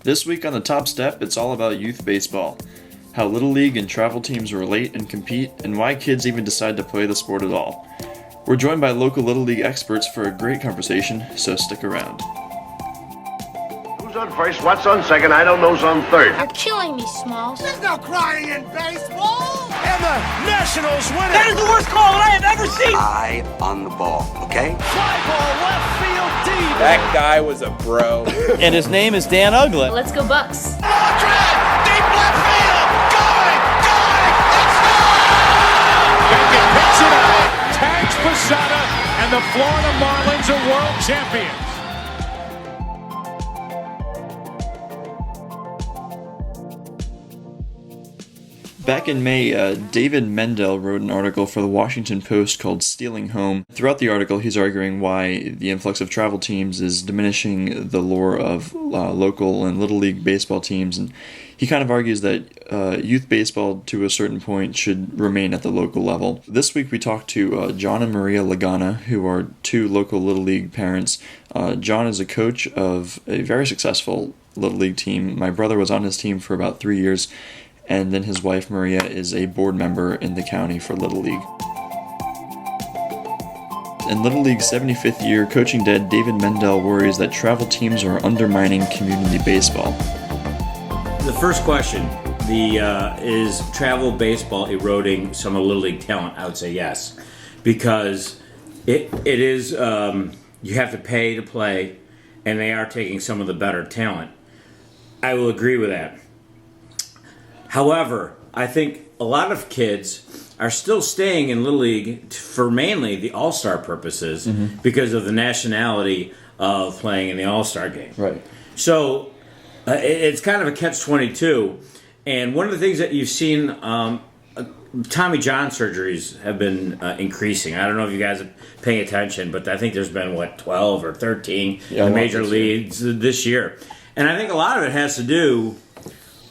This week on the Top Step, it's all about youth baseball, how Little League and travel teams relate and compete, and why kids even decide to play the sport at all. We're joined by local Little League experts for a great conversation, so stick around. Who's on first? What's on second? I don't know's on third. You're killing me, Smalls. There's no crying in baseball! And the Nationals win it! That is the worst call I have ever seen! Eye on the ball, okay? Fly ball left field deep! That guy was a bro. And his name is Dan Ugly. Let's go Bucks. Drive! Deep left field! Going! Let's go! Beckett picks it up, tags Posada, and the Florida Marlins are world champions. Back in May, David Mendel wrote an article for the Washington Post called Stealing Home. Throughout the article, he's arguing why the influx of travel teams is diminishing the lure of local and Little League baseball teams, and he kind of argues that youth baseball, to a certain point, should remain at the local level. This week we talked to John and Maria Lagana, who are two local Little League parents. John is a coach of a very successful Little League team. My brother was on his team for about 3 years, and then his wife, Maria, is a board member in the county for Little League. In Little League's 75th year, coaching dead David Mendel worries that travel teams are undermining community baseball. The first question, is travel baseball eroding some of Little League talent? I would say yes, because it is, you have to pay to play, and they are taking some of the better talent. I will agree with that. However, I think a lot of kids are still staying in Little League for mainly the All-Star purposes because of the nationality of playing in the All-Star game. Right. So it's kind of a catch-22. And one of the things that you've seen, Tommy John surgeries have been increasing. I don't know if you guys are paying attention, but I think there's been, 12 or 13 in the major leagues this year. And I think a lot of it has to do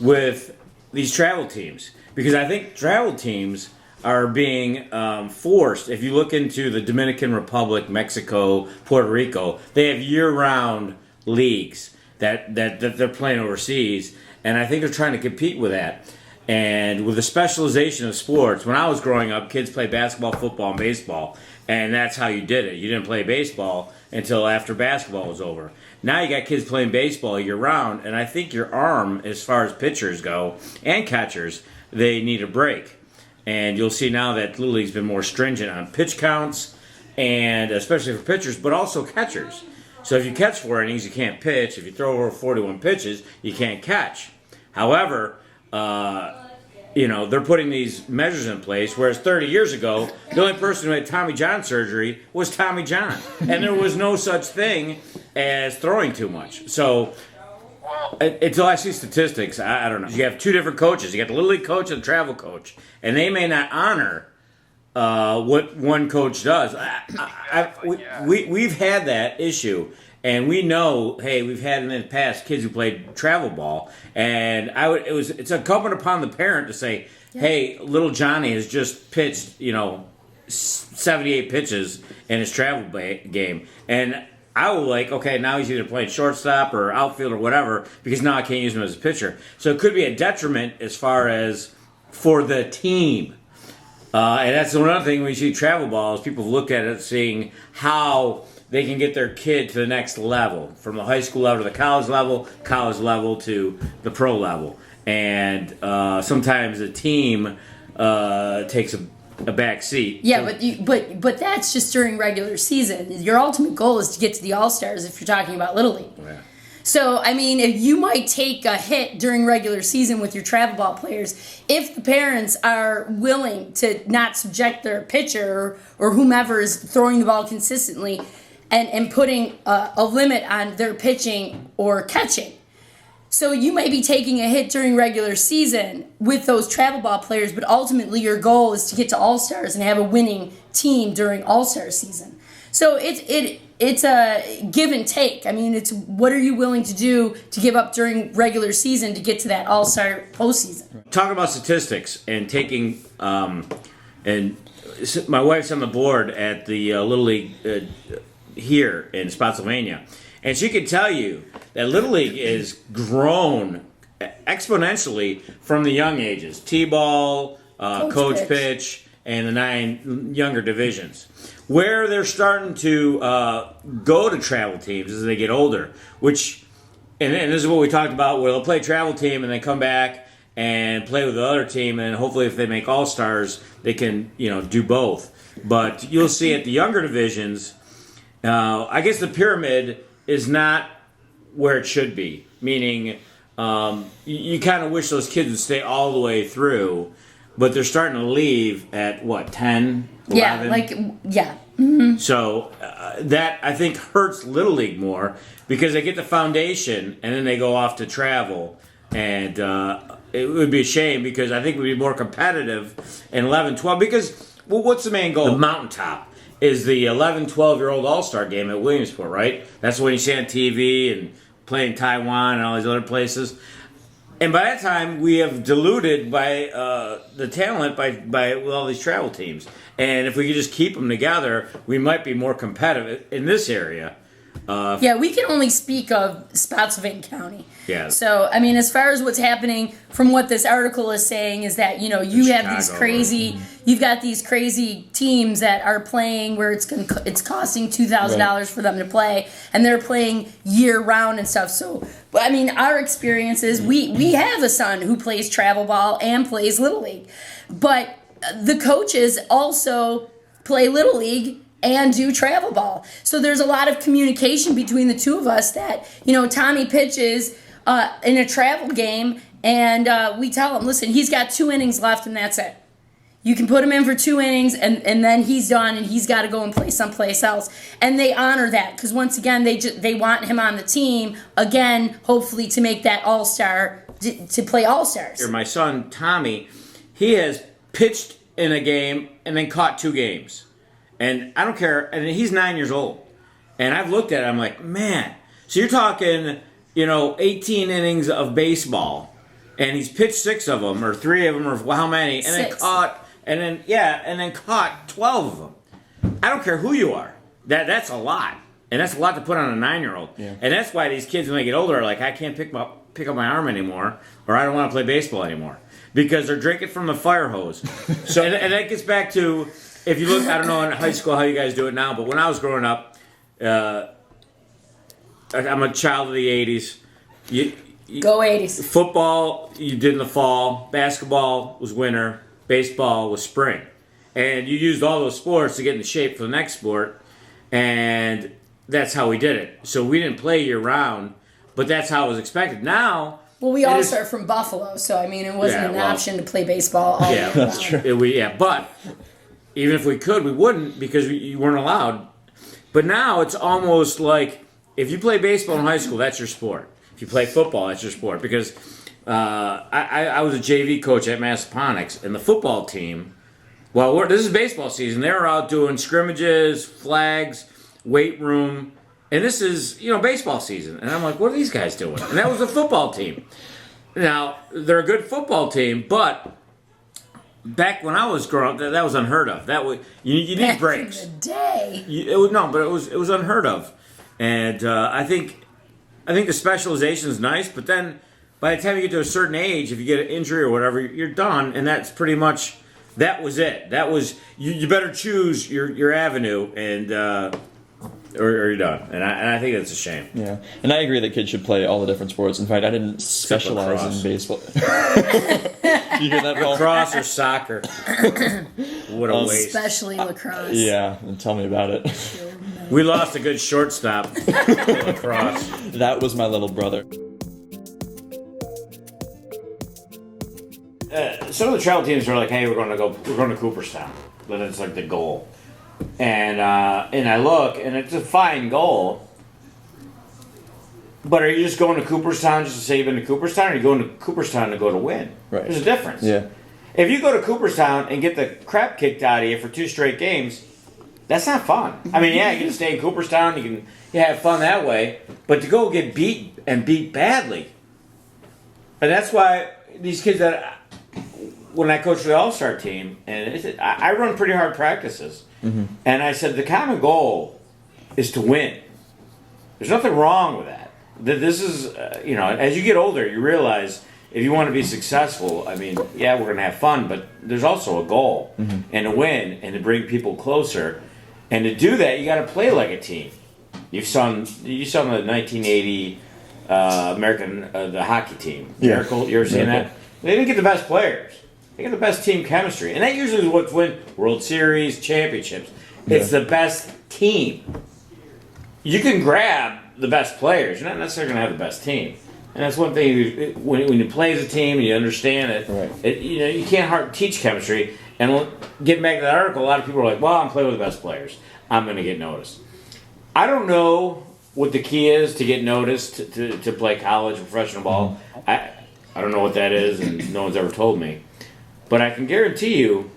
with these travel teams, because I think travel teams are being forced. If you look into the Dominican Republic, Mexico, Puerto Rico, they have year-round leagues that they're playing overseas, and I think they're trying to compete with that. And with the specialization of sports, when I was growing up, kids played basketball, football, and baseball, and that's how you did it. You didn't play baseball until after basketball was over. Now you got kids playing baseball year-round, and I think your arm, as far as pitchers go, and catchers, they need a break. And you'll see now that Little League's been more stringent on pitch counts, and especially for pitchers, but also catchers. So if you catch 4 innings, you can't pitch. If you throw over 41 pitches, you can't catch. However, they're putting these measures in place, whereas 30 years ago, the only person who had Tommy John surgery was Tommy John. And there was no such thing as throwing too much. So, until I see statistics, I don't know. You have two different coaches. You got the Little League coach and the travel coach. And they may not honor what one coach does. We've had that issue. And we know, hey, we've had in the past kids who played travel ball, and it's incumbent upon the parent to say, hey, little Johnny has just pitched, 78 pitches in his travel game, and I will okay, now he's either playing shortstop or outfield or whatever, because now I can't use him as a pitcher. So it could be a detriment as far as for the team. And that's another thing when you see travel balls, people look at it seeing how they can get their kid to the next level, from the high school level to the college level to the pro level. And sometimes the team takes a back seat. Yeah, but that's just during regular season. Your ultimate goal is to get to the All-Stars if you're talking about Little League. Yeah. So, I mean, if you might take a hit during regular season with your travel ball players, if the parents are willing to not subject their pitcher or whomever is throwing the ball consistently and putting a limit on their pitching or catching. So you may be taking a hit during regular season with those travel ball players, but ultimately your goal is to get to All-Stars and have a winning team during All-Star season. So it's a give and take. I mean, it's what are you willing to do to give up during regular season to get to that All-Star postseason. Talking about statistics and taking, and my wife's on the board at the Little League here in Spotsylvania, And she can tell you that Little League is grown exponentially from the young ages. T-ball, coach pitch, and the 9 younger divisions. Where they're starting to go to travel teams as they get older, which, and this is what we talked about, where they'll play travel team and then come back and play with the other team, and hopefully if they make all-stars, they can, do both. But you'll see at the younger divisions, I guess the pyramid is not where it should be, meaning you kind of wish those kids would stay all the way through, but they're starting to leave at, 10, 11? Yeah. Mm-hmm. So that, I think, hurts Little League more because they get the foundation and then they go off to travel. And it would be a shame because I think we'd be more competitive in 11, 12. Because, what's the main goal? The mountaintop is the 11, 12-year-old all-star game at Williamsport, right? That's what you see on TV and play in Taiwan and all these other places. And by that time, we have diluted by the talent by all these travel teams. And if we could just keep them together, we might be more competitive in this area. We can only speak of Spotsylvania County. Yeah. So, I mean, as far as what's happening, from what this article is saying, is that, you have these crazy, you've got these crazy teams that are playing where it's costing $2,000 for them to play, and they're playing year round and stuff. So, I mean, our experience is we have a son who plays travel ball and plays Little League, but the coaches also play Little League and do travel ball. So there's a lot of communication between the two of us that, Tommy pitches in a travel game, and we tell him, listen, he's got 2 innings left and that's it. You can put him in for 2 innings and then he's done and he's got to go and play someplace else. And they honor that because, once again, they want him on the team, again, hopefully to make that all-star, to play all-stars. My son, Tommy, he has pitched in a game and then caught 2 games. And I don't care. And he's 9 years old. And I've looked at it. I'm like, man. So you're talking, 18 innings of baseball. And he's pitched 6 of them, or 3 of them, or how many. And 6. then caught 12 of them. I don't care who you are. That's a lot. And that's a lot to put on a 9-year-old. Yeah. And that's why these kids, when they get older, are like, I can't pick up my arm anymore. Or I don't want to play baseball anymore. Because they're drinking from the fire hose. So and that gets back to... If you look, I don't know in high school how you guys do it now, but when I was growing up, I'm a child of the 80s. Go 80s. Football, you did in the fall. Basketball was winter. Baseball was spring. And you used all those sports to get into shape for the next sport. And that's how we did it. So we didn't play year-round, but that's how it was expected. Now... Well, we also are from Buffalo, so, I mean, it wasn't an option to play baseball all year round. That's true. But... Even if we could, we wouldn't because you weren't allowed. But now it's almost like if you play baseball in high school, that's your sport. If you play football, that's your sport. Because I was a JV coach at Massaponax, and the football team, this is baseball season, they were out doing scrimmages, flags, weight room, and this is, baseball season. And I'm like, what are these guys doing? And that was the football team. Now, they're a good football team, but... Back when I was growing up, that was unheard of. That was you need breaks. In the day. It was unheard of, and I think the specialization is nice. But then, by the time you get to a certain age, if you get an injury or whatever, you're done, and that's pretty much that was it. That was you better choose your avenue, and or you're done. And I think that's a shame. Yeah, and I agree that kids should play all the different sports. In fact, I didn't specialize in baseball. You hear that, Paul? Lacrosse or soccer. What a waste. Especially lacrosse. Yeah, and tell me about it. We lost a good shortstop. Lacrosse. That was my little brother. Some of the travel teams are like, "Hey, we're going to Cooperstown," but it's like the goal. And I look, and it's a fine goal. But are you just going to Cooperstown just to say you've been to Cooperstown, or are you going to Cooperstown to go to win? Right. There's a difference. Yeah. If you go to Cooperstown and get the crap kicked out of you for 2 straight games, that's not fun. I mean, yeah, you can stay in Cooperstown, you can have fun that way, but to go get beat and beat badly, and that's why these kids that when I coach the All-Star team, and I run pretty hard practices, and I said the common goal is to win. There's nothing wrong with that. This is, as you get older, you realize if you want to be successful, I mean, yeah, we're going to have fun, but there's also a goal and to win and to bring people closer. And to do that, you got to play like a team. You saw the 1980 American the hockey team. Yeah. Miracle, you ever seen that? They didn't get the best players. They got the best team chemistry, and that usually is what wins World Series, championships. It's the best team. You can grab the best players. You're not necessarily going to have the best team. And that's one thing, when you play as a team and you understand it, you can't teach chemistry. And getting back to that article, a lot of people are like, well, I'm playing with the best players. I'm going to get noticed. I don't know what the key is to get noticed to play college or professional ball. I don't know what that is, and no one's ever told me. But I can guarantee you,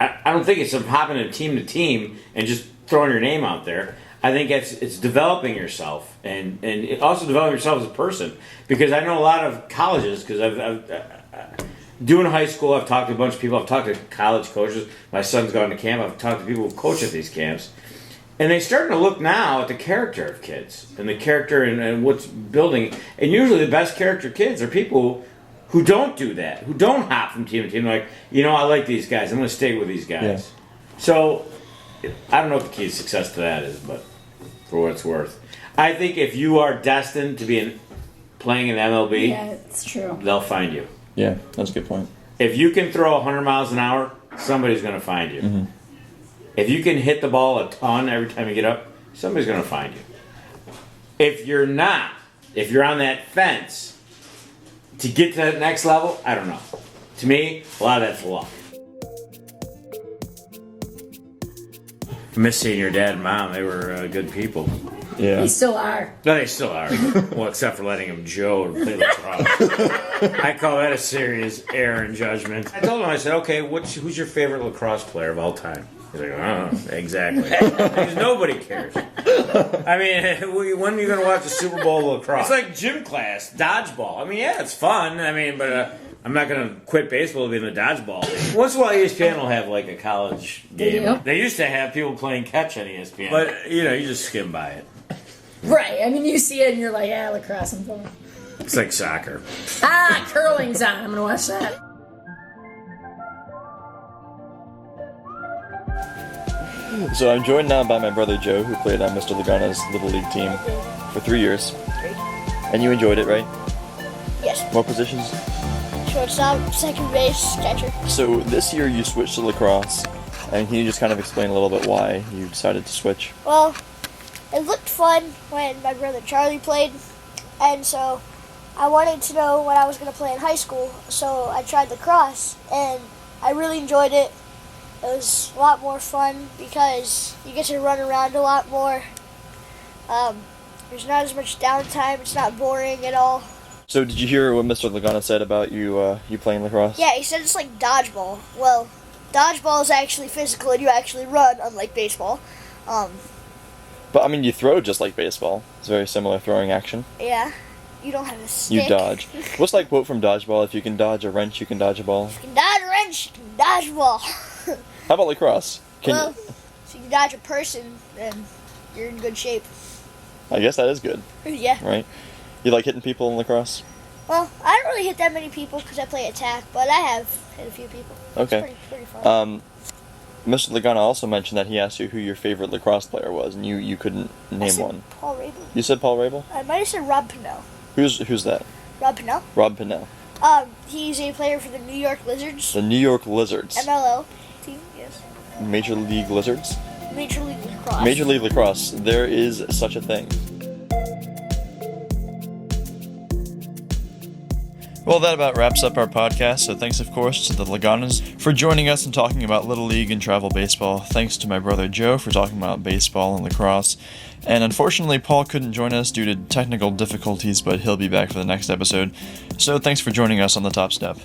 I don't think it's hopping in team to team and just throwing your name out there. I think it's developing yourself and also developing yourself as a person. Because I know a lot of colleges, because I've doing high school, I've talked to a bunch of people. I've talked to college coaches. My son's gone to camp. I've talked to people who coach at these camps. And they're starting to look now at the character of kids and the character and what's building. And usually the best character kids are people who don't do that, who don't hop from team to team. Like, I like these guys. I'm going to stay with these guys. Yeah. So I don't know what the key to success to that is, but for what it's worth. I think if you are destined to be playing in MLB, yeah, it's true. They'll find you. Yeah, that's a good point. If you can throw 100 miles an hour, somebody's going to find you. If you can hit the ball a ton every time you get up, somebody's going to find you. If you're not, if you're on that fence to get to that next level, I don't know. To me, a lot of that's luck. I miss seeing your dad and mom. They were good people. Yeah. They still are. No, they still are. Well, except for letting him Joe play lacrosse. I call that a serious error in judgment. I told him, I said, okay, who's your favorite lacrosse player of all time? He's like, oh, exactly. Because nobody cares. I mean, when are you going to watch a Super Bowl lacrosse? It's like gym class, dodgeball. I mean, yeah, it's fun. I mean, but I'm not going to quit baseball to be in the dodgeball league. Once in a while, ESPN will have like a college game. They used to have people playing catch on ESPN. But, you just skim by it. Right. I mean, you see it and you're like, lacrosse, I'm going. It's like soccer. Curling's on. I'm going to watch that. So I'm joined now by my brother Joe, who played on Mr. Lagana's Little League team for 3 years. And you enjoyed it, right? Yes. What positions? Shortstop, second base, catcher. So this year you switched to lacrosse. And can you just kind of explain a little bit why you decided to switch? Well, it looked fun when my brother Charlie played, and so I wanted to know what I was going to play in high school, so I tried lacrosse, and I really enjoyed it. It was a lot more fun because you get to run around a lot more. There's not as much downtime. It's not boring at all. So did you hear what Mr. Lagana said about you playing lacrosse? Yeah, he said it's like dodgeball. Well, dodgeball is actually physical and you actually run, unlike baseball. But I mean, you throw just like baseball. It's very similar throwing action. Yeah, you don't have a stick. You dodge. What's that quote from dodgeball? If you can dodge a wrench, you can dodge a ball. If you can dodge a wrench, you can dodge a ball. How about lacrosse? So you can dodge a person, then you're in good shape. I guess that is good. Yeah. Right? You like hitting people in lacrosse? Well, I don't really hit that many people because I play attack, but I have hit a few people. Okay. It's pretty fun. Mr. Lagana also mentioned that he asked you who your favorite lacrosse player was, and you couldn't name one. Paul Rabel. You said Paul Rabel? I might have said Rob Pinnell. Who's that? Rob Pinnell. Rob Pinnell. He's a player for the New York Lizards. The New York Lizards. MLL team, yes. Major League Lizards? Major League Lacrosse. Major League Lacrosse. There is such a thing. Well, that about wraps up our podcast, so thanks, of course, to the Laganas for joining us and talking about Little League and travel baseball. Thanks to my brother Joe for talking about baseball and lacrosse. And unfortunately, Paul couldn't join us due to technical difficulties, but he'll be back for the next episode. So thanks for joining us on The Top Step.